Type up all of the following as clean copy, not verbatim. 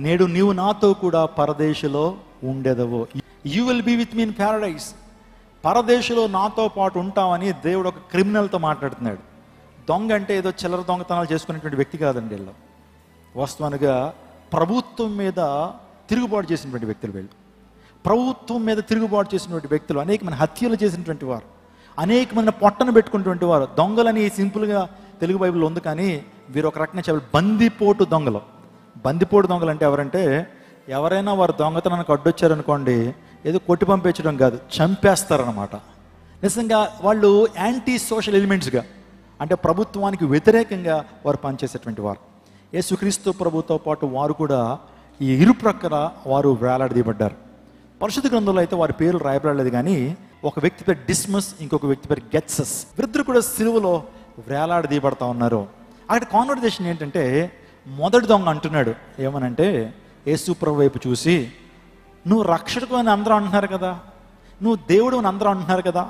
నేడు నీవు నాతో కూడా పరదేశులో ఉండేదవు. You will be with me in paradise. పరదేశులో నాతో పాటు ఉంటామని దేవుడు ఒక క్రిమినల్తో మాట్లాడుతున్నాడు. దొంగ అంటే ఏదో చిల్లర దొంగతనాలు చేసుకునేటువంటి వ్యక్తి కాదండి. వీళ్ళు వాస్తవానికి ప్రభుత్వం మీద తిరుగుబాటు చేసినటువంటి వ్యక్తులు. వీళ్ళు ప్రభుత్వం మీద తిరుగుబాటు చేసినటువంటి వ్యక్తులు, అనేకమైన హత్యలు చేసినటువంటి వారు, అనేకమైన పొట్టను పెట్టుకున్నటువంటి వారు. దొంగలని సింపుల్గా తెలుగు బైబిల్లో ఉంది, కానీ వీరు ఒక రకంగా చెప్పాలి బందిపోటు దొంగలు. బందిపోటు దొంగలు అంటే ఎవరంటే, ఎవరైనా వారు దొంగతనానికి అడ్డొచ్చారనుకోండి, ఏదో కొట్టి పంపించడం కాదు, చంపేస్తారనమాట. నిజంగా వాళ్ళు యాంటీ సోషల్ ఎలిమెంట్స్గా, అంటే ప్రభుత్వానికి వ్యతిరేకంగా వారు పనిచేసేటువంటి వారు. యేసుక్రీస్తు ప్రభుతో పాటు వారు కూడా ఈ ఇరుప్రక్కన వారు వేలాడదీయబడ్డారు. పరిశుద్ధ గ్రంథంలో అయితే వారి పేర్లు రాయబడలేదు, కానీ ఒక వ్యక్తి పేరు డిస్మస్, ఇంకొక వ్యక్తి పేరు గెత్సస్. వీరిద్దరు కూడా సిలువలో వేలాడదీయబడతా ఉన్నారు. అక్కడ కాన్వర్జేషన్ ఏంటంటే, మొదటి దొంగ అంటున్నాడు ఏమనంటే, యేసు ప్రభు వైపు చూసి, నువ్వు రక్షకుడు అని అందరూ అంటున్నారు కదా, నువ్వు దేవుడు అని అందరూ అంటున్నారు కదా,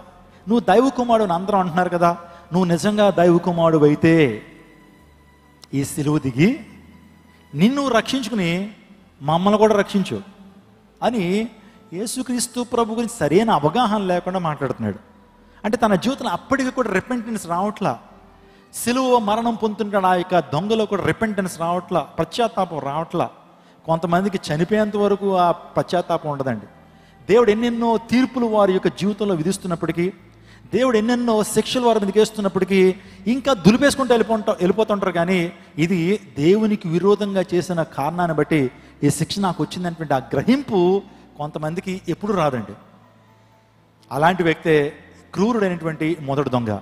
నువ్వు దైవ కుమారుడు అని అందరూ అంటున్నారు కదా, నువ్వు నిజంగా దైవ కుమారుడు అయితే ఈ సిలువ దిగి నిన్ను రక్షించుకుని మమ్మల్ని కూడా రక్షించు అని యేసుక్రీస్తు ప్రభు గురించి సరైన అవగాహన లేకుండా మాట్లాడుతున్నాడు. అంటే తన జీవితంలో అప్పటికి కూడా రిపెంటెన్స్ రావట్లా. సిలువ మరణం పొందుతుంటాడు ఆ యొక్క దొంగలో కూడా రిపెంటెన్స్ రావట్లా, పశ్చాత్తాపం రావట్లా. కొంతమందికి చనిపోయేంత వరకు ఆ పశ్చాత్తాపం ఉండదండి. దేవుడు ఎన్నెన్నో తీర్పులు వారి యొక్క జీవితంలో విధిస్తున్నప్పటికీ, దేవుడు ఎన్నెన్నో శిక్షలు వారి మీదకి వేస్తున్నప్పటికీ ఇంకా దులిపేసుకుంటూ వెళ్ళిపోతుంటారు. కానీ ఇది దేవునికి విరోధంగా చేసిన కారణాన్ని బట్టి ఈ శిక్ష నాకు వచ్చిందనేటువంటి ఆ గ్రహింపు కొంతమందికి ఎప్పుడు రాదండి. అలాంటి వ్యక్తే క్రూరుడైనటువంటి మొదటి దొంగ.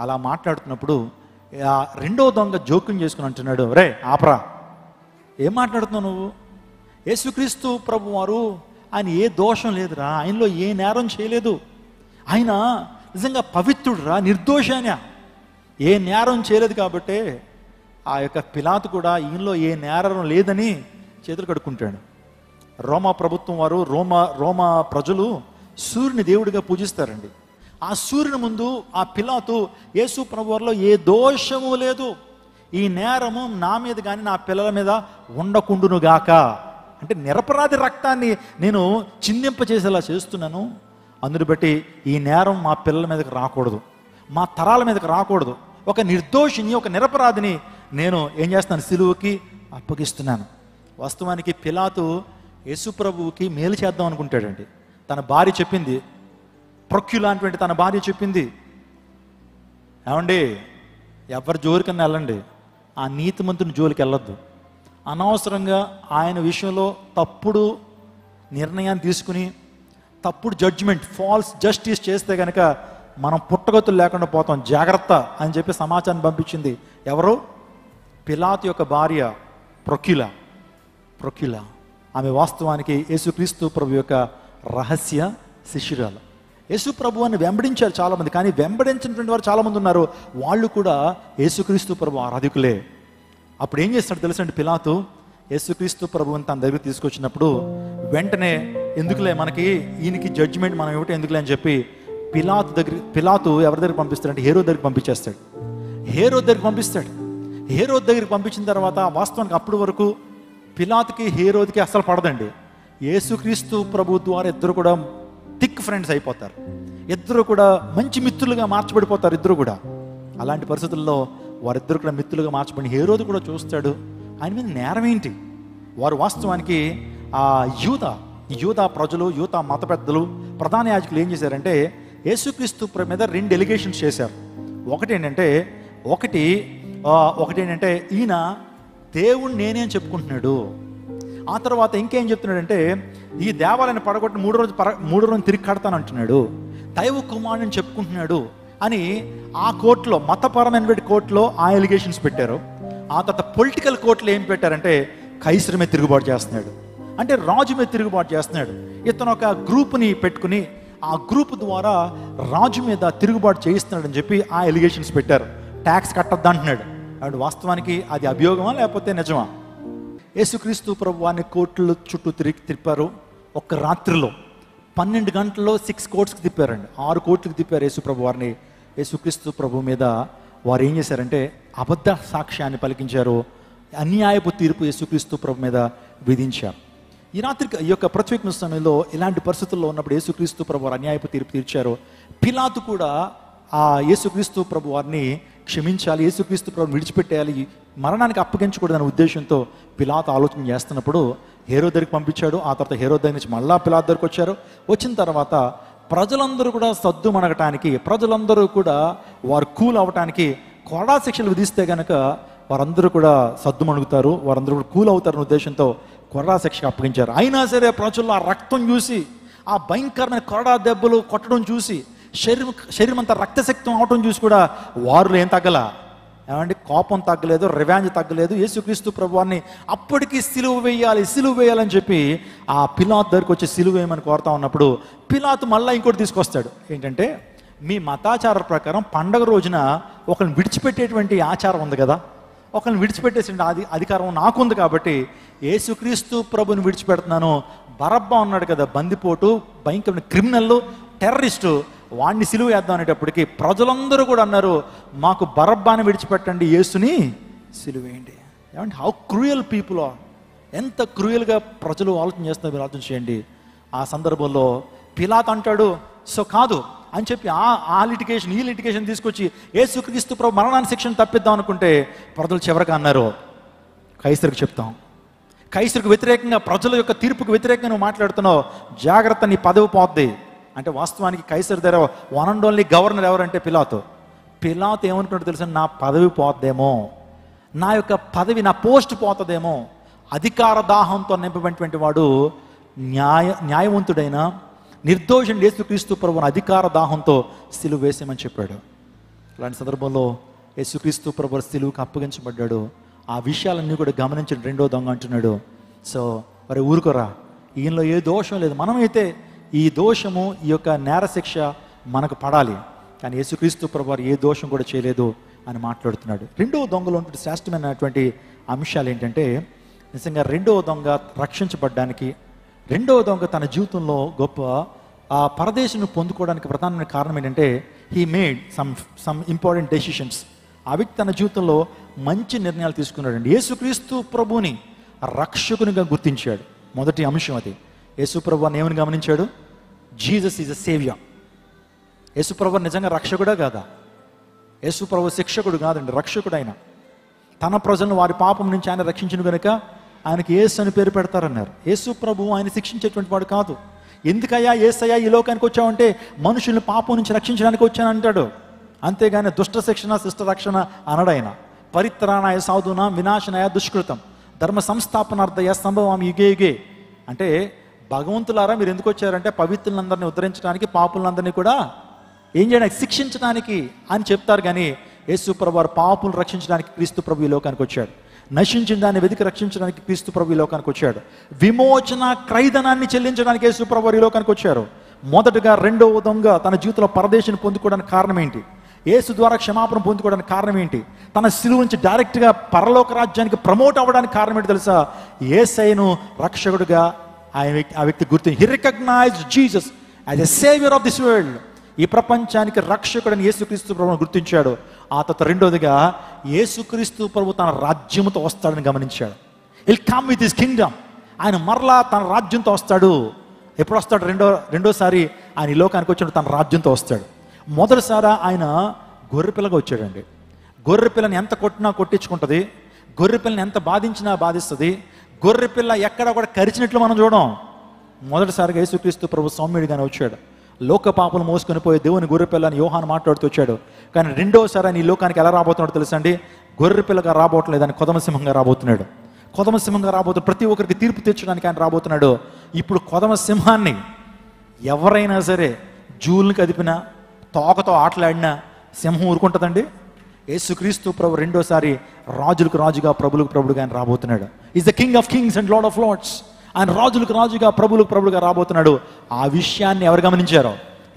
అలా మాట్లాడుతున్నప్పుడు ఆ రెండో దొంగ జోక్యం చేసుకుని అంటున్నాడు, రే ఆపరా, ఏం మాట్లాడుతున్నావు నువ్వు? యేసుక్రీస్తు ప్రభు వారు, ఆయన ఏ దోషం లేదురా, ఆయనలో ఏ నేరం చేయలేదు, ఆయన నిజంగా పవిత్రుడురా, నిర్దోషాన్యా, ఏ నేరం చేయలేదు. కాబట్టే ఆ యొక్క పిలాతు కూడా ఈయనలో ఏ నేరం లేదని చేతులు కడుక్కుంటాడు. రోమా ప్రభుత్వం వారు, రోమా ప్రజలు సూర్యుని దేవుడిగా పూజిస్తారండి. ఆ సూర్యుని ముందు ఆ పిలాతు, యేసు ప్రభు వారిలో ఏ దోషము లేదు, ఈ నేరము నా మీద కానీ నా పిల్లల మీద ఉండకుండును గాక, అంటే నిరపరాధి రక్తాన్ని నేను చిందింపచేసేలా చేస్తున్నాను, అందుని బట్టి ఈ నేరం మా పిల్లల మీదకి రాకూడదు, మా తరాల మీదకి రాకూడదు. ఒక నిర్దోషిని, ఒక నిరపరాధిని నేను ఏం చేస్తాను, సిలువకి అప్పగిస్తున్నాను. వాస్తవానికి పిలాతు యేసు ప్రభువుకి మేలు చేద్దాం అనుకుంటాడండి. తన భార్య చెప్పింది, ప్రొక్యులా అటువంటి తన భార్య చెప్పింది, ఏమండి ఎవరి జోలికన్నా వెళ్ళండి, ఆ నీతిమంతుని జోలికి వెళ్ళొద్దు, అనవసరంగా ఆయన విషయంలో తప్పుడు నిర్ణయాన్ని తీసుకుని తప్పుడు జడ్జిమెంట్, ఫాల్స్ జస్టిస్ చేస్తే కనుక మనం పుట్టగతులు లేకుండా పోతాం, జాగ్రత్త అని చెప్పి సమాచారం పంపించింది. ఎవరు? పిలాతు యొక్క భార్య ప్రొక్యులా. ఆమె వాస్తవానికి యేసుక్రీస్తు ప్రభు యొక్క రహస్య శిష్యురాలు. యేసు ప్రభు అని వెంబడించారు చాలామంది, కానీ వెంబడించినటువంటి వారు చాలామంది ఉన్నారు, వాళ్ళు కూడా యేసుక్రీస్తు ప్రభు ఆరాధికులే. అప్పుడు ఏం చేస్తాడు తెలుసండి, పిలాతు యేసుక్రీస్తు ప్రభువుని తన దగ్గర తీసుకొచ్చినప్పుడు వెంటనే ఎందుకులే మనకి, ఈయనకి జడ్జిమెంట్ మనం ఇవ్వటం ఎందుకులే అని చెప్పి పిలాతు ఎవరి దగ్గరికి పంపిస్తాడంటే హేరోదు దగ్గరికి పంపించేస్తాడు. హేరోదు దగ్గరికి పంపించిన తర్వాత వాస్తవానికి అప్పటి వరకు పిలాతుకి హేరోదుకి అసలు పడదండి. యేసుక్రీస్తు ప్రభు ద్వారా ఇద్దరు కూడా థిక్ ఫ్రెండ్స్ అయిపోతారు, ఇద్దరు కూడా మంచి మిత్రులుగా మార్చబడిపోతారు ఇద్దరు కూడా. అలాంటి పరిస్థితుల్లో వారిద్దరు కూడా మిత్రులుగా మార్చబడి హేరోదు కూడా చూస్తాడు, ఆయన మీద నేరం ఏంటి. వారు వాస్తవానికి ఆ యూదా ప్రజలు, యూదా మత పెద్దలు, ప్రధాన యాజకులు ఏం చేశారంటే యేసుక్రీస్తు ప్రభు మీద 2 ఎలిగేషన్స్ చేశారు. ఒకటి ఏంటంటే ఈయన దేవుడు నేనే అని చెప్పుకుంటున్నాడు. ఆ తర్వాత ఇంకేం చెప్తున్నాడంటే, ఈ దేవాలయాన్ని పడగొట్టి మూడో రోజు తిరిగి కడతానంటున్నాడు, దైవ కుమారుని చెప్పుకుంటున్నాడు అని ఆ కోర్టులో, మతపరమైన కోర్టులో ఆ ఎలిగేషన్స్ పెట్టారు. ఆ తర్వాత పొలిటికల్ కోర్టులో ఏం పెట్టారంటే, కైసరు మీద తిరుగుబాటు చేస్తున్నాడు, అంటే రాజు మీద తిరుగుబాటు చేస్తున్నాడు. ఇతను ఒక గ్రూప్ని పెట్టుకుని ఆ గ్రూప్ ద్వారా రాజు మీద తిరుగుబాటు చేయిస్తున్నాడని చెప్పి ఆ ఎలిగేషన్స్ పెట్టారు. ట్యాక్స్ కట్టద్దు అంటున్నాడు. అండ్ వాస్తవానికి అది అభియోగమా లేకపోతే నిజమా? యేసుక్రీస్తు ప్రభు వారిని కోర్టుల చుట్టూ తిప్పారు. ఒక్క రాత్రిలో 12 గంటల్లో 6 కోర్ట్స్కి తిప్పారండి, 6 కోర్టులకు తిప్పారు యేసు ప్రభు వారిని. యేసుక్రీస్తు ప్రభు మీద వారు ఏం చేశారంటే అబద్ధ సాక్ష్యాన్ని పలికించారు. అన్యాయపు తీర్పు యేసుక్రీస్తు ప్రభు మీద విధించారు. ఈ రాత్రికి ఈ యొక్క ప్రత్యేక సమయంలో ఇలాంటి పరిస్థితుల్లో ఉన్నప్పుడు యేసుక్రీస్తు ప్రభు వారు అన్యాయపు తీర్పు తీర్చారు. పిలాతు కూడా ఆ యేసుక్రీస్తు ప్రభు వారిని క్షమించాలి, యేసుక్రీస్తు ప్రభుని విడిచిపెట్టేయాలి, మరణానికి అప్పగించకూడదనే ఉద్దేశంతో పిలాతు ఆలోచన చేస్తున్నప్పుడు హేరోదు దగ్గరికి పంపించాడు. ఆ తర్వాత హేరోదు దగ్గర నుంచి మళ్ళా పిలాతు దగ్గరికి వచ్చారు. వచ్చిన తర్వాత ప్రజలందరూ కూడా సద్దు మనగటానికి, ప్రజలందరూ కూడా వారు కూల్ అవ్వటానికి కొరడా శిక్షలు విధిస్తే కనుక వారందరూ కూడా సద్దు మణుగుతారు, వారందరూ కూడా కూల్ అవుతారనే ఉద్దేశంతో కొరడా శిక్షకు అప్పగించారు. అయినా సరే ప్రజల్లో ఆ రక్తం చూసి, ఆ భయంకరమైన కొరడా దెబ్బలు కొట్టడం చూసి, శరీరం అంతా రక్తశక్తం అవటం చూసి కూడా వారిలో ఏం తగ్గల, ఏమంటే కోపం తగ్గలేదు, రివాంజ్ తగ్గలేదు. యేసుక్రీస్తు ప్రభువాన్ని అప్పటికీ సిలువ వేయాలని చెప్పి ఆ పిలాతు దగ్గరికి వచ్చి సిలువ వేయమని కోరుతా ఉన్నప్పుడు పిలాతు మళ్ళీ ఇంకోటి తీసుకొస్తాడు. ఏంటంటే, మీ మతాచార ప్రకారం పండగ రోజున ఒకరిని విడిచిపెట్టేటువంటి ఆచారం ఉంది కదా, ఒకరిని విడిచిపెట్టేసి అధికారం నాకుంది కాబట్టి యేసుక్రీస్తు ప్రభుని విడిచిపెడుతున్నాను. బరబ్బా ఉన్నాడు కదా, బందిపోటు, భయంకరమైన క్రిమినల్, టెర్రరిస్టు, వాడిని సిలువ వేద్దాం అనేటప్పటికీ ప్రజలందరూ కూడా అన్నారు, మాకు బరబ్బాని విడిచిపెట్టండి, యేసుని సిలువేయండి. ఏమంటే హౌ క్రూయల్ పీపుల్ ఆర్, ఎంత క్రూయల్గా ప్రజలు ఆలోచన చేస్తున్నారు మీరు ఆలోచన చేయండి. ఆ సందర్భంలో పిలాతు అంటాడు, సో కాదు అని చెప్పి ఆ లిటిగేషన్ ఈ లిటిగేషన్ తీసుకొచ్చి యేసుక్రీస్తు ప్రభు మరణాన్ని శిక్షను తప్పిద్దాం అనుకుంటే ప్రజలు చివరికి అన్నారు, కైసరుకు చెప్తాం. కైసరుకు వ్యతిరేకంగా, ప్రజల యొక్క తీర్పుకు వ్యతిరేకంగా నువ్వు మాట్లాడుతున్నావు, జాగ్రత్త, నీ పదవి పోద్ది అంటే. వాస్తవానికి కైసరు దగ్గర వన్ అండ్ ఓన్లీ గవర్నర్ ఎవరంటే పిలాతు. పిలాతు ఏమనుకున్నాడు తెలుసా, నా పదవి పోద్దేమో, నా యొక్క పదవి, నా పోస్ట్ పోతుందేమో. అధికార దాహంతో నింపబడినటువంటి వాడు న్యాయవంతుడైన నిర్దోషుడు యేసుక్రీస్తు ప్రభువును అధికార దాహంతో సిలువ వేసేమని చెప్పాడు. అలాంటి సందర్భంలో యేసుక్రీస్తు ప్రభు సిలువకు అప్పగించబడ్డాడు. ఆ విషయాలన్నీ కూడా గమనించిన రెండో దొంగ అంటున్నాడు, సో మరి ఊరుకోరా, ఈయనలో ఏ దోషం లేదు, మనమైతే ఈ దోషము, ఈ యొక్క నేర శిక్ష మనకు పడాలి, కానీ యేసుక్రీస్తు ప్రభు వారు ఏ దోషం కూడా చేయలేదు అని మాట్లాడుతున్నాడు. రెండవ దొంగలో ఉన్నటువంటి శ్రేష్టమైనటువంటి అంశాలు ఏంటంటే, నిజంగా రెండవ దొంగ రక్షించబడ్డానికి, రెండవ దొంగ తన జీవితంలో గొప్ప ఆ పరదేశను పొందుకోవడానికి ప్రధానమైన కారణం ఏంటంటే, he made some important decisions. ఆ వ్యక్తి తన జీవితంలో మంచి నిర్ణయాలు తీసుకున్నాడండి. యేసుక్రీస్తు ప్రభుని రక్షకునిగా గుర్తించాడు. మొదటి అంశం అది. యేసు ప్రభుని ఏమని గమనించాడు, జీసస్ ఈజ్ అ సేవియర్. యేసు ప్రభు నిజంగా రక్షకుడా కాదా? యేసు ప్రభు శిక్షకుడు కాదండి, రక్షకుడు. ఆయన తన ప్రజలను వారి పాపం నుంచి ఆయన రక్షించిన కనుక ఆయనకి యేసు అని పేరు పెడతారన్నారు. యేసు ప్రభు ఆయన శిక్షించేటువంటి వాడు కాదు. ఎందుకయ్యా యేసయ్యా ఈ లోకానికి వచ్చావంటే మనుషుల్ని పాపం నుంచి రక్షించడానికి వచ్చానంటాడు. అంతేగాని దుష్ట శిక్షణ శిష్ట రక్షణ అనడు ఆయన. పరిత్రాణాయ సాధునా వినాశనాయ దుష్కృతం ధర్మ సంస్థాపనార్థయ సంభవం యుగే యుగే అంటే, భగవంతులారా మీరు ఎందుకు వచ్చారంటే పవిత్రులందరినీ ఉద్ధరించడానికి, పాపులందరినీ కూడా ఏం చేయడానికి, శిక్షించడానికి అని చెప్తారు. కానీ యేసు ప్రభు వారు పాపులను రక్షించడానికి క్రీస్తు ప్రభు ఈ లోకానికి వచ్చాడు. నశించిన దాన్ని వెతికి రక్షించడానికి క్రీస్తు ప్రభు ఈ లోకానికి వచ్చాడు. విమోచన క్రైదనాన్ని చెల్లించడానికి యేసు ప్రభు వారు ఈ లోకానికి వచ్చారు. మొదటగా రెండవ దొంగ తన జీవితంలో పరదేశిని పొందుకోవడానికి కారణం ఏంటి, యేసు ద్వారా క్షమాపణ పొందుకోవడానికి కారణం ఏంటి, తన సిలువ నుంచి డైరెక్ట్గా పరలోక రాజ్యానికి ప్రమోట్ అవ్వడానికి కారణం ఏంటి తెలుసా, యేసయ్యను రక్షకుడుగా ఆ వ్యక్తి గుర్తు. He recognized Jesus as a saviour of this world. ఈ ప్రపంచానికి రక్షకుడని యేసుక్రీస్తు ప్రభువును గుర్తించాడు. ఆ తర్వాత రెండోదిగా యేసుక్రీస్తు ప్రభు తన రాజ్యంతో వస్తాడని గమనించాడు. Will come with his Kingdom. ఆయన మరలా తన రాజ్యంతో వస్తాడు. ఎప్పుడు వస్తాడు? రెండోసారి ఆయన ఈ లోకానికి వచ్చినప్పుడు తన రాజ్యంతో వస్తాడు. మొదటిసారి ఆయన గొర్రెపిల్లగా వచ్చాడండి. గొర్రెపిల్లని ఎంత కొట్టినా కొట్టించుకుంటుంది, గొర్రెపిల్లని ఎంత బాధించినా బాధిస్తుంది. గొర్రెపిల్ల ఎక్కడ కూడా కరిచినట్లు మనం చూడం. మొదటిసారిగా యేసుక్రీస్తు ప్రభు సౌమ్యుడిగానే వచ్చాడు. లోక పాపలు మోసుకొని పోయి దేవుని గొర్రెపిల్లని యోహాను మాట్లాడుతూ వచ్చాడు. కానీ రెండోసారి ఆయన ఈ లోకానికి ఎలా రాబోతున్నాడు తెలుసండి, గొర్రెపిల్లగా రాబోట్లేదు, ఆయన కొదమసింహంగా రాబోతున్నాడు. కొదమసింహంగా రాబోతున్నాడు. ప్రతి ఒక్కరికి తీర్పు తీర్చడానికి ఆయన రాబోతున్నాడు. ఇప్పుడు కొదమసింహాన్ని ఎవరైనా సరే జూల్ని కదిపినా, తోకతో ఆటలాడినా సింహం ఊరుకుంటుందండి? యేసుక్రీస్తు ప్రభు రెండోసారి రాజులకు రాజుగా ప్రభులకు ప్రభుడుగా ఆయన రాబోతున్నాడు. Is the king of kings and lord of lords. ఆయన రాజులకు రాజుగా ప్రభులకు ప్రభుడుగా రాబోతున్నాడు. ఆ విషయాన్ని ఎవరు గమనించారో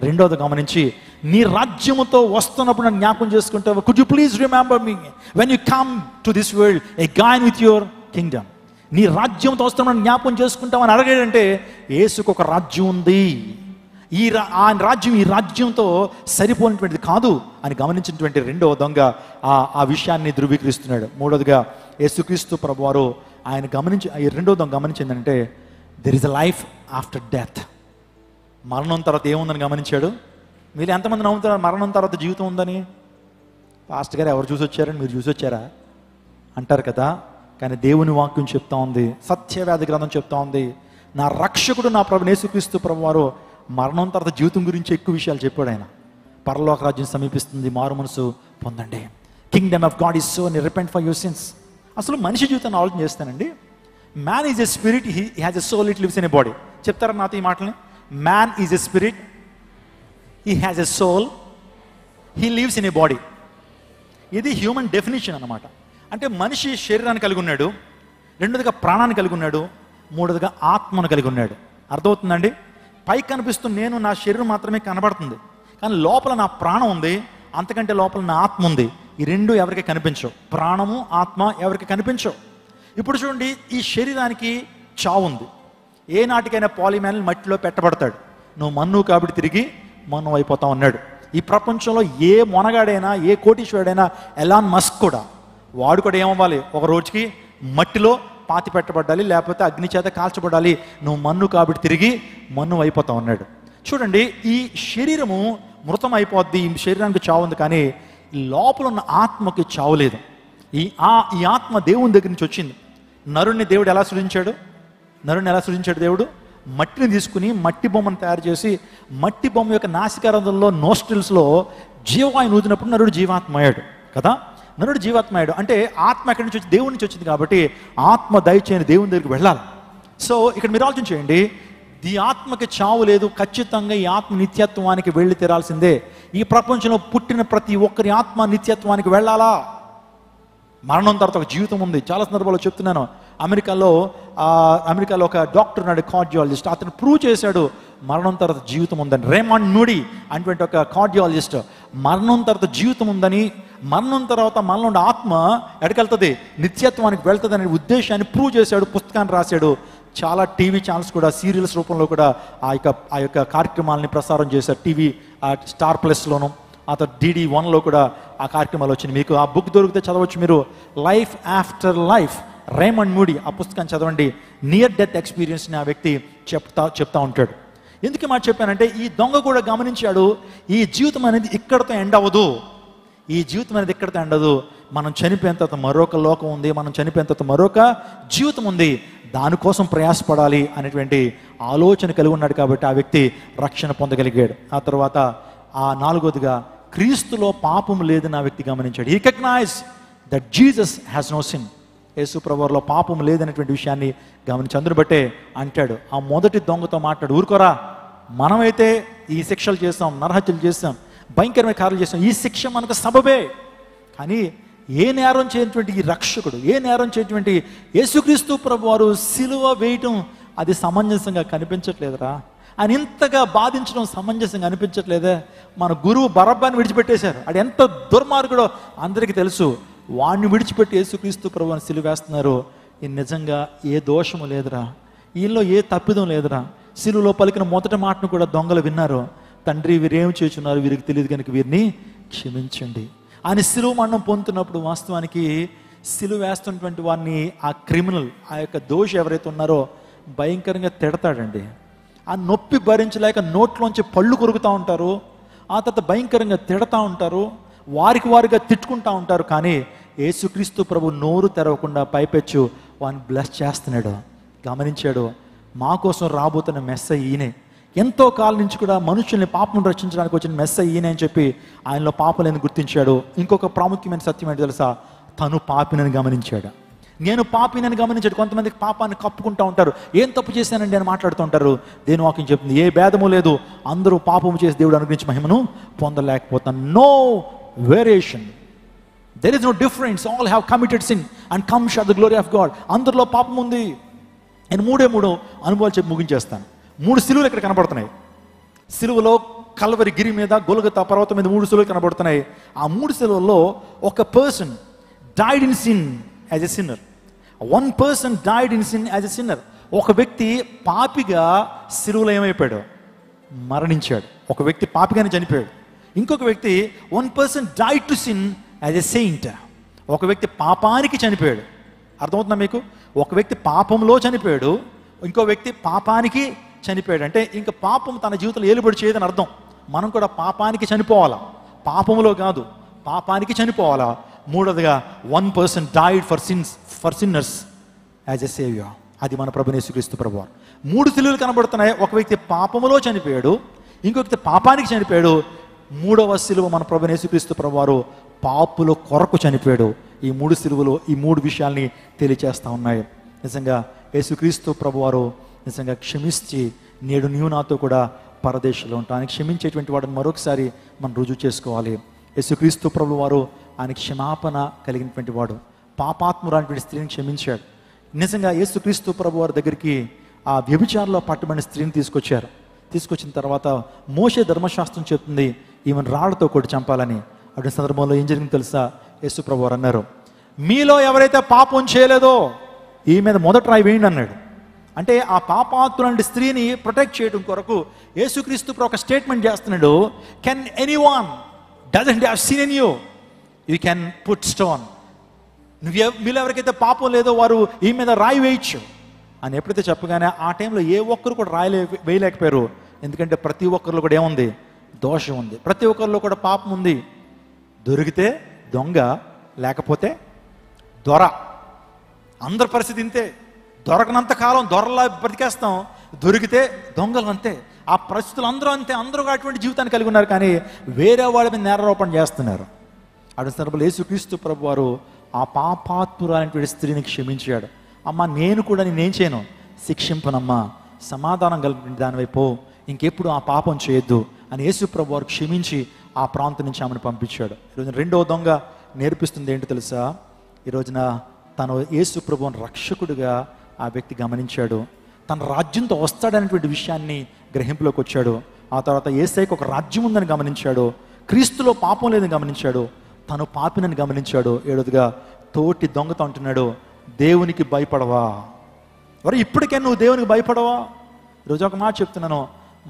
రెండోది గమనించి, నీ రాజ్యముతో వస్తున్నప్పుడు నన్ను జ్ఞాపకం చేసుకుంటావు. Could you please remember me when you come to this world again with your Kingdom. నీ రాజ్యంతో వస్తున్నప్పుడు జ్ఞాపకం చేసుకుంటామని అడగాడంటే యేసుకు ఒక రాజ్యం ఉంది. ఆ రాజ్యం ఈ రాజ్యంతో సరిపోయినటువంటిది కాదు అని గమనించినటువంటి రెండవ దొంగ ఆ విషయాన్ని ధృవీకరిస్తున్నాడు. మూడవదిగా యేసుక్రీస్తు ప్రభువారు ఆయన రెండో దొంగ గమనించిందంటే there is a life after death. మరణం తర్వాత ఏముందని గమనించాడు. మీరు ఎంతమంది నమ్ముతున్నారు మరణం తర్వాత జీవితం ఉందని? పాస్టర్ గారు ఎవరు చూసి వచ్చారని మీరు చూసి వచ్చారా అంటారు కదా. కానీ దేవుని వాక్యం చెప్తా ఉంది, సత్యవేద గ్రంథం చెప్తా ఉంది, నా రక్షకుడు నా ప్రభు యేసుక్రీస్తు ప్రభు వారు మరణం తర్వాత జీవితం గురించి ఎక్కువ విషయాలు చెప్పాడు. ఆయన పరలోక రాజ్యం సమీపిస్తుంది, మారు మనసు పొందండి, kingdom of God is so repent for your sins. అసలు మనిషి జీవితాన్ని ఆలోచన చేస్తానండి. Man is a spirit, he has a soul, it lives in a body. చెప్తారా నాతో ఈ మాటని? Man is a spirit, he has a soul, he lives in a body. ఇది హ్యూమన్ డెఫినేషన్ అన్నమాట. అంటే మనిషి శరీరాన్ని కలిగి ఉన్నాడు, రెండోదిగా ప్రాణాన్ని కలిగి ఉన్నాడు, మూడోదిగా ఆత్మను కలిగి ఉన్నాడు. అర్థమవుతుందండి? పైకి కనిపిస్తున్న నేను, నా శరీరం మాత్రమే కనబడుతుంది, కానీ లోపల నా ప్రాణం ఉంది, అంతకంటే లోపల నా ఆత్మ ఉంది. ఈ రెండు ఎవరికి కనిపించవు. ప్రాణము ఆత్మ ఎవరికి కనిపించవు. ఇప్పుడు చూడండి, ఈ శరీరానికి చావు ఉంది. ఏ నాటికైనా పాలిమాన్ మట్టిలో పెట్టబడతాడు. నువ్వు మన్ను కాబట్టి తిరిగి మన్ను అయిపోతావు అన్నాడు. ఈ ప్రపంచంలో ఏ మొనగాడైనా, ఏ కోటీశ్వరుడైనా, ఎలాన్ మస్క్ కూడా, వాడు కూడా ఏమవ్వాలి, ఒక రోజుకి మట్టిలో పాతి పెట్టబడాలి, లేకపోతే అగ్ని చేత కాల్చబడాలి. నువ్వు మన్ను కాబట్టి తిరిగి మన్ను అయిపోతావు అన్నాడు. చూడండి, ఈ శరీరము మృతం అయిపోద్ది, ఈ శరీరానికి చావు ఉంది, కానీ లోపల ఉన్న ఆత్మకి చావు లేదు. ఈ ఆత్మ దేవుని దగ్గర నుంచి వచ్చింది. నరుణ్ణి దేవుడు ఎలా సృజించాడు? దేవుడు మట్టిని తీసుకుని మట్టి బొమ్మను తయారు చేసి, మట్టి బొమ్మ యొక్క నాసికారంధంలో నోస్ట్రిల్స్లో జీవాయుని ఊదినప్పుడు నరుడు జీవాత్మ అయ్యాడు కదా. నరుడు జీవాత్మ అయ్యాడు అంటే ఆత్మ ఎక్కడి నుంచి వచ్చి? దేవుడి నుంచి వచ్చింది. కాబట్టి ఆత్మ దయచేయని దేవుని దగ్గరికి వెళ్ళాలి. సో ఇక్కడ మీరు ఆలోచన చేయండి, ఈ ఆత్మకి చావు లేదు. ఖచ్చితంగా ఈ ఆత్మ నిత్యత్వానికి వెళ్ళి తీరాల్సిందే. ఈ ప్రపంచంలో పుట్టిన ప్రతి ఒక్కరి ఆత్మ నిత్యత్వానికి వెళ్ళాలా. మరణం తర్వాత ఒక జీవితం ఉంది. చాలా సందర్భాల్లో చెప్తున్నాను. అమెరికాలో ఒక డాక్టర్ ఉన్నాడు, కార్డియాలజిస్ట్. అతను ప్రూవ్ చేశాడు మరణం తర్వాత జీవితం ఉందని. రేమండ్ మూడీ అనేటువంటి ఒక కార్డియాలజిస్ట్ మరణం తర్వాత జీవితం ఉందని, మరణం తర్వాత మనలో ఉండే ఆత్మ ఎక్కడికెళ్తుంది, నిత్యత్వానికి వెళ్తుంది అనే ఉద్దేశాన్ని ప్రూవ్ చేశాడు, పుస్తకాన్ని రాశాడు. చాలా టీవీ ఛానల్స్ కూడా సీరియల్స్ రూపంలో కూడా ఆ యొక్క కార్యక్రమాలని ప్రసారం చేశారు. టీవీ స్టార్ ప్లస్లోను, ఆ తర్వాత DD1లో కూడా ఆ కార్యక్రమాలు వచ్చినాయి. మీకు ఆ బుక్ దొరికితే చదవచ్చు మీరు. Life after life, Raymond moody. ఆ పుస్తకాన్ని చదవండి. నియర్ డెత్ ఎక్స్పీరియన్స్ని ఆ వ్యక్తి చెప్తా ఉంటాడు. ఎందుకు మాట చెప్పానంటే, ఈ దొంగ కూడా గమనించాడు, ఈ జీవితం అనేది ఇక్కడతో ఎండ్ అవ్వదు. ఈ జీవితం అనేది ఇక్కడతో ఎండదు. మనం చనిపోయిన తర్వాత మరొక లోకం ఉంది, మనం చనిపోయిన తర్వాత మరొక జీవితం ఉంది, దానికోసం ప్రయాసపడాలి అనేటువంటి ఆలోచన కలిగి ఉన్నాడు. కాబట్టి ఆ వ్యక్తి రక్షణ పొందగలిగాడు. ఆ తర్వాత నాలుగోదిగా, క్రీస్తులో పాపం లేదని ఆ వ్యక్తి గమనించాడు. He recognize that Jesus has no sin. యేసు ప్రభువులో పాపం లేదనేటువంటి విషయాన్ని గమనించి అందును బట్టే అంటాడు, ఆ మొదటి దొంగతో మాట్లాడు, ఊరుకోరా, మనమైతే ఈ శిక్షలు చేస్తాం, నరహత్యలు చేస్తాం, భయంకరమైన కార్యాలు చేస్తాం, ఈ శిక్ష మనకు సబబే. కానీ ఏ నేరం చేయటువంటి ఈ రక్షకుడు, ఏ నేరం చేయటువంటి యేసుక్రీస్తు ప్రభు వారు సిలువ వేయటం అది సమంజసంగా కనిపించట్లేదురా. ఆయన ఇంతగా బాధించడం సమంజసంగా అనిపించట్లేదే. మన గురువు బరబ్బాని విడిచిపెట్టేశారు. అది ఎంత దుర్మార్గుడో అందరికీ తెలుసు. వాడిని విడిచిపెట్టి యేసుక్రీస్తు ప్రభువుని సిలువేస్తున్నారు. ఇది నిజంగా ఏ దోషము లేదురా, వీళ్ళలో ఏ తప్పిదం లేదురా. సిలువలో పలికిన మొదటి మాటను కూడా దొంగలు విన్నారు. తండ్రి, వీరేమి చేస్తున్నారు, వీరికి తెలియదు కనుక వీరిని క్షమించండి అని సిలువ మరణం పొందుతున్నప్పుడు వాస్తవానికి సిలువ వేస్తున్నటువంటి వారిని ఆ క్రిమినల్, ఆ యొక్క దోషి ఎవరైతే ఉన్నారో భయంకరంగా తిడతాడండి. ఆ నొప్పి భరించలేక నోట్లోంచి పళ్ళు కొరుకుతూ ఉంటారు. ఆ తర్వాత భయంకరంగా తిడతా ఉంటారు, వారిగా తిట్టుకుంటూ ఉంటారు. కానీ యేసుక్రీస్తు ప్రభు నోరు తెరవకుండా పైపెచ్చు వాడిని బ్లెస్ చేస్తున్నాడు. గమనించాడు, మా కోసం రాబోతున్న మెస్సయ్య ఈయనే. ఎంతో కాలం నుంచి కూడా మనుషుల్ని పాపం రక్షించడానికి వచ్చిన మెస్సయ్య ఈయనే అని చెప్పి ఆయనలో పాపలేని గుర్తించాడు. ఇంకొక ప్రాముఖ్యమైన సత్యం ఏంటి తెలుసా? తను పాపినని గమనించాడు. నేను పాపినని గమనించాడు. కొంతమందికి పాపాన్ని కప్పుకుంటూ ఉంటారు. ఏం తప్పు చేశానండి అని మాట్లాడుతూ ఉంటారు. దేని వాక్యం చెప్తుంది, ఏ భేదము లేదు, అందరూ పాపము చేసి దేవుడు అనుగ్రహించి మహిమను పొందలేకపోతాను. No variation, there is no difference, all have committed sin and come short the glory of God. అందరిలో పాపం ఉంది. నేను మూడు అనుభవాలు చెప్పి ముగించేస్తాను. 3 సిలువలు ఇక్కడ కనబడుతున్నాయి. సిలువలో కల్వరి గిరి మీద, గొల్గొతా పర్వతం మీద 3 సిలువలు కనబడుతున్నాయి. ఆ 3 సిలువల్లో ఒక person died in sin as a sinner. One person died in sin as a sinner. ఒక వ్యక్తి పాపిగా సిలువలో ఏమైపోయాడు? మరణించాడు. ఒక వ్యక్తి పాపిగానే చనిపోయాడు. ఇంకొక వ్యక్తి, one person died to sin as a saint. ఒక వ్యక్తి పాపానికి చనిపోయాడు. అర్థమవుతుందా మీకు? ఒక వ్యక్తి పాపంలో చనిపోయాడు, ఇంకో వ్యక్తి పాపానికి చనిపోయాడు. అంటే ఇంకా పాపం తన జీవితంలో ఏలుబడి చేయదని అర్థం. మనం కూడా పాపానికి చనిపోవాలా, పాపంలో కాదు, పాపానికి చనిపోవాలా. మూడవదిగా 1 person died for sinners as a savior. అది మన ప్రభువైన యేసుక్రీస్తు ప్రభువారు. 3 సిలువలు కనబడుతున్నాయి. ఒక వ్యక్తి పాపములో చనిపోయాడు, ఇంకొక వ్యక్తి పాపానికి చనిపోయాడు. 3వ సిలువ మన ప్రభువైన యేసుక్రీస్తు ప్రభువారు పాపుల కొరకు చనిపోయాడు. ఈ 3 సిలువలు ఈ 3 విషయాల్ని తెలియచేస్తూ ఉన్నాయి. నిజంగా యేసుక్రీస్తు ప్రభువారు నిజంగా క్షమించి నేడు నీవు నాతో కూడా పరదేశంలో ఉంటాను. ఆయన క్షమించేటువంటి వాడిని మరొకసారి మనం రుజువు చేసుకోవాలి. యేసుక్రీస్తు ప్రభువారు ఆయన క్షమాపణ కలిగినటువంటి వాడు. పాపాత్మురాటువంటి స్త్రీని క్షమించాడు. నిజంగా యేసుక్రీస్తు ప్రభువారి దగ్గరికి ఆ వ్యభిచారంలో పట్టుబడిన స్త్రీని తీసుకొచ్చిన తర్వాత మోషే ధర్మశాస్త్రం చెప్తుంది ఈమెను రాళ్లతో కొట్టి చంపాలని. అటువంటి సందర్భంలో ఏం జరిగింది తెలుసా? యేసు ప్రభువారు అన్నారు, మీలో ఎవరైతే పాపం చేయలేదో ఈ మీద మొదట రాయి వేయండి అన్నాడు. అంటే ఆ పాపాత్మురాంటి స్త్రీని ప్రొటెక్ట్ చేయడం కొరకు యేసుక్రీస్తు ఒక స్టేట్మెంట్ చేస్తున్నాడు. Can anyone doesn't have seen in you can put stone. మీలో ఎవరికైతే పాపం లేదో వారు ఈ మీద రాయి వేయచ్చు అని ఎప్పుడైతే చెప్పగానే ఆ టైంలో ఏ ఒక్కరు కూడా రాయి వేయలేకపోయారు. ఎందుకంటే ప్రతి ఒక్కరిలో కూడా ఏముంది? దోషం ఉంది. ప్రతి ఒక్కరిలో కూడా పాపం ఉంది. దొరికితే దొంగ, లేకపోతే దొర. అందరి పరిస్థితి ఇంతే. దొరకనంత కాలం దొరలా బ్రతికేస్తాం, దొరికితే దొంగలు అంతే. ఆ పరిస్థితులు అందరూ అంతే. అందరూ అటువంటి జీవితాన్ని కలిగి ఉన్నారు, కానీ వేరే వాళ్ళ మీద నేరారోపణ చేస్తున్నారు. అటువంటి సందర్భంలో యేసుక్రీస్తు ప్రభు వారు ఆ పాపాత్మురాలైనటువంటి స్త్రీని క్షమించాడు. అమ్మ, నేను కూడా నేనేం చేయను, శిక్షింపనమ్మా, సమాధానం కలిగిన దానివైపు ఇంకెప్పుడు ఆ పాపం చేయొద్దు అని యేసు ప్రభు వారు క్షమించి ఆ ప్రాంతం నుంచి ఆమెను పంపించాడు. ఈరోజు రెండవ దొంగ నేర్పిస్తుంది ఏంటో తెలుసా? ఈరోజున తను యేసు ప్రభువుని రక్షకుడిగా ఆ వ్యక్తి గమనించాడు. తన రాజ్యంతో వస్తాడనేటువంటి విషయాన్ని గ్రహింపులోకి వచ్చాడు. ఆ తర్వాత యేసయ్యకు ఒక రాజ్యం ఉందని గమనించాడు. క్రీస్తులో పాపం లేదని గమనించాడు. తను పాపినని గమనించాడు. ఏడవదిగా తోటి దొంగతో అంటున్నాడు, దేవునికి భయపడవా? మరి ఇప్పటికే నువ్వు దేవునికి భయపడవా? ఈరోజు ఒక మాట చెప్తున్నాను,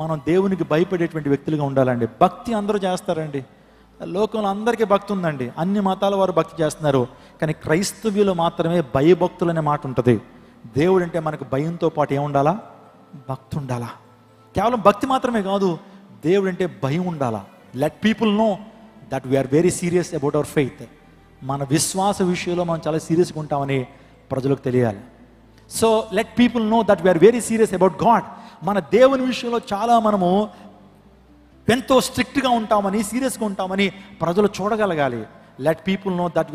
మనం దేవునికి భయపడేటువంటి వ్యక్తులుగా ఉండాలండి. భక్తి అందరూ చేస్తారండి, లోకంలో అందరికీ భక్తి ఉందండి, అన్ని మతాల వారు భక్తి చేస్తున్నారు. కానీ క్రైస్తవ్యులు మాత్రమే భయభక్తులు అనే మాట ఉంటుంది. దేవుడు అంటే మనకు భయంతో పాటు ఏముండాలా? భక్తి ఉండాలా. కేవలం భక్తి మాత్రమే కాదు, దేవుడు అంటే భయం ఉండాలా. Let people know that we are very serious about our faith. మన విశ్వాస విషయంలో మనం చాలా సీరియస్గా ఉంటామని ప్రజలకు తెలియాలి. So let people know that we are very serious about God. మన దేవుని విషయంలో చాలా మనము ఎంతో స్ట్రిక్ట్గా ఉంటామని, సీరియస్గా ఉంటామని ప్రజలు చూడగలగాలి. Let people know that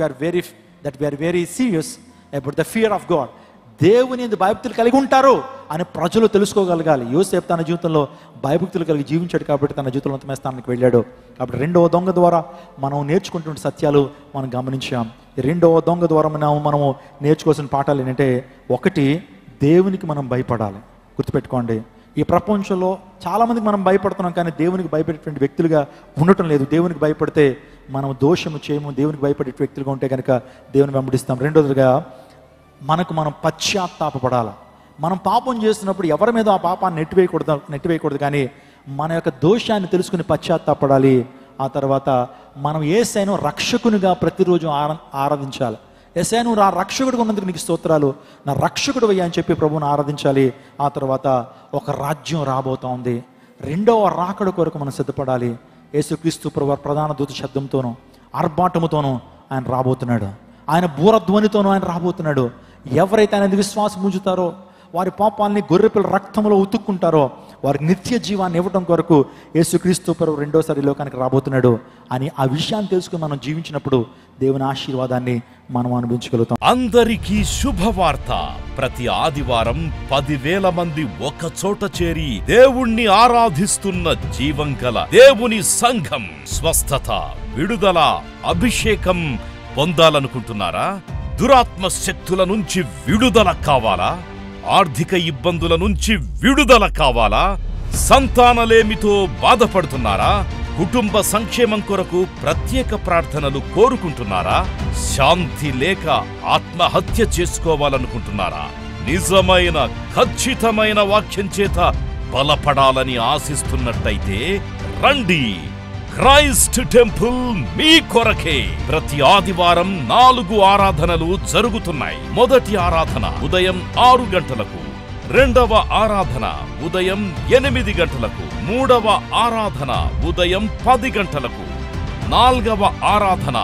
we are very serious about the fear of God. దేవుని భయభక్తులు కలిగి ఉంటారు అని ప్రజలు తెలుసుకోగలగాలి. యోసేపు తన జీవితంలో భయభక్తులు కలిగి జీవించాడు కాబట్టి తన జీవితంలో ఉన్నతమైన స్థానానికి వెళ్ళాడు. కాబట్టి రెండవ దొంగ ద్వారా మనం నేర్చుకుంటున్న సత్యాలు మనం గమనించాం. ఈ రెండవ దొంగ ద్వారా మనము నేర్చుకోవాల్సిన పాఠాలు ఏంటంటే, ఒకటి, దేవునికి మనం భయపడాలి. గుర్తుపెట్టుకోండి, ఈ ప్రపంచంలో చాలామందికి మనం భయపడుతున్నాం, కానీ దేవునికి భయపడేటువంటి వ్యక్తులుగా ఉండటం లేదు. దేవునికి భయపడితే మనం దోషము చేయము. దేవునికి భయపడే వ్యక్తులుగా ఉంటే కనుక దేవుని వెంబడిస్తాం. రెండోదిగా మనం పశ్చాత్తాపడాలి. మనం పాపం చేస్తున్నప్పుడు ఎవరి మీద ఆ పాపాన్ని నెట్టివేయకూడదు, కానీ మన యొక్క దోషాన్ని తెలుసుకుని పశ్చాత్తాపడాలి. ఆ తర్వాత మనం యేసయ్యను రక్షకునిగా ప్రతిరోజు ఆరాధించాలి. యేసయ్య, నువ్వు నా రక్షకుడిగా ఉన్నందుకు నీకు స్తోత్రాలు, నా రక్షకుడు అయ్యా అని చెప్పి ప్రభువుని ఆరాధించాలి. ఆ తర్వాత ఒక రాజ్యం రాబోతా ఉంది. రెండవ రాకడ కొరకు మనం సిద్ధపడాలి. యేసుక్రీస్తు ప్రభువు ప్రధాన దూత శబ్దంతోనూ ఆర్భాటముతోనూ ఆయన రాబోతున్నాడు. ఆయన బూరధ్వనితోనూ ఆయన రాబోతున్నాడు. ఎవరైతే ఆయన విశ్వాసం ఉంచుతారో, వారి పాపాలని గొర్రెపిల్ల రక్తంలో ఉతుక్కుంటారో, వారికి నిత్య జీవాన్ని ఇవ్వడం కొరకు యేసుక్రీస్తు ప్రభువు రెండోసారి లోకానికి రాబోతున్నాడు అని ఆ విషయాన్ని తెలుసుకుని మనం జీవించినప్పుడు దేవుని ఆశీర్వాదాన్ని మనం అనుభవించగలుగుతాం. అందరికీ శుభవార్త. ప్రతి ఆదివారం 10,000 మంది ఒక చోట చేరి దేవుణ్ణి ఆరాధిస్తున్న జీవం గల దేవుని సంఘం. స్వస్థత, విడుదల, అభిషేకం పొందాలనుకుంటున్నారా? దురాత్మ శక్తుల నుంచి విడుదల కావాలా? ఆర్థిక ఇబ్బందుల నుంచి విడుదల కావాలా? సంతానలేమితో బాధపడుతున్నారా? కుటుంబ సంక్షేమం కొరకు ప్రత్యేక ప్రార్థనలు కోరుకుంటున్నారా? శాంతి లేక ఆత్మహత్య చేసుకోవాలనుకుంటున్నారా? నిజమైన ఖచ్చితమైన వాక్యం చేత బలపడాలని ఆశిస్తున్నట్టయితే రండి. క్రైస్ట్ టెంపుల్ మీ కొరకే. ప్రతి ఆదివారం 4 ఆరాధనలు జరుగుతున్నాయి. మొదటి ఆరాధన ఉదయం 6 గంటలకు, రెండవ ఆరాధన ఉదయం 8 గంటలకు, మూడవ ఆరాధన ఉదయం 10 గంటలకు, 4వ ఆరాధన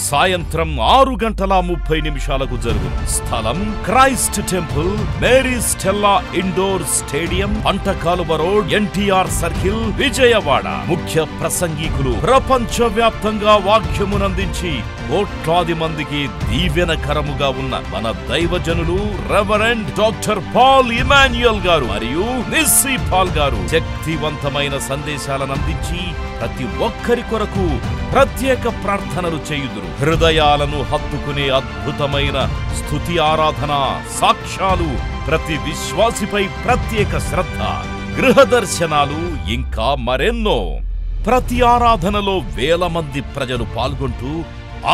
సాయంత్రం 6:30 జరుగును. స్థలం Christ temple, Mary Stella indoor stadium, Pantakaluva road, NTR circle, Vijayawada. ముఖ్య ప్రసంగికులు ప్రపంచవ్యాప్తంగా వాక్యమునందించి కోట్లాది మందికి దీవెనకరముగా ఉన్న మన దైవజనులు రెవరెండ్ డాక్టర్ పాల్ ఇమాన్యుయల్ గారు మరియు నిస్సీ పాల్ గారు శక్తివంతమైన సందేశాలను అందించి ప్రతి ఒక్కరి కొరకు ప్రత్యేక ప్రార్థనలు చేయుదురు. హృదయాలను హత్తుకునే అద్భుతమైన స్తుతి ఆరాధన సాక్ష్యాలు, ప్రతి విశ్వాసిపై ప్రత్యేక శ్రద్ధ, గృహ దర్శనాలు, ఇంకా మరెన్నో. ప్రతి ఆరాధనలో వేల మంది ప్రజలు పాల్గొంటూ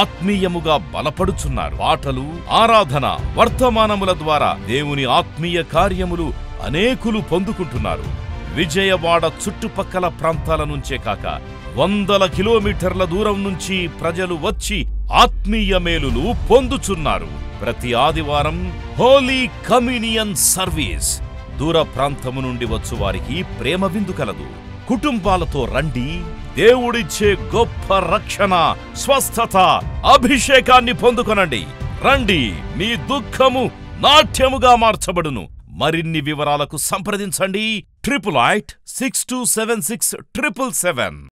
ఆత్మీయముగా బలపడుచున్నారు. పాటలు, ఆరాధన, వర్తమానముల ద్వారా దేవుని ఆత్మీయ కార్యములు అనేకులు పొందుకుంటున్నారు. విజయవాడ చుట్టుపక్కల ప్రాంతాల నుంచే కాక వందల కిలోమీటర్ల దూరం నుంచి ప్రజలు వచ్చి ఆత్మీయ మేలులు పొందుచున్నారు. ప్రతి ఆదివారం హోలీ కమ్యూనియన్ సర్వీస్. దూర ప్రాంతము నుండి వచ్చు వారికి ప్రేమ విందు కలదు. కుటుంబాలతో రండి. దేవుడిచ్చే గొప్ప రక్షణ, స్వస్థత, అభిషేకాన్ని పొందుకొనండి. రండి, మీ దుఃఖము నాట్యముగా మార్చబడును. మరిన్ని వివరాలకు సంప్రదించండి 88 6276 777.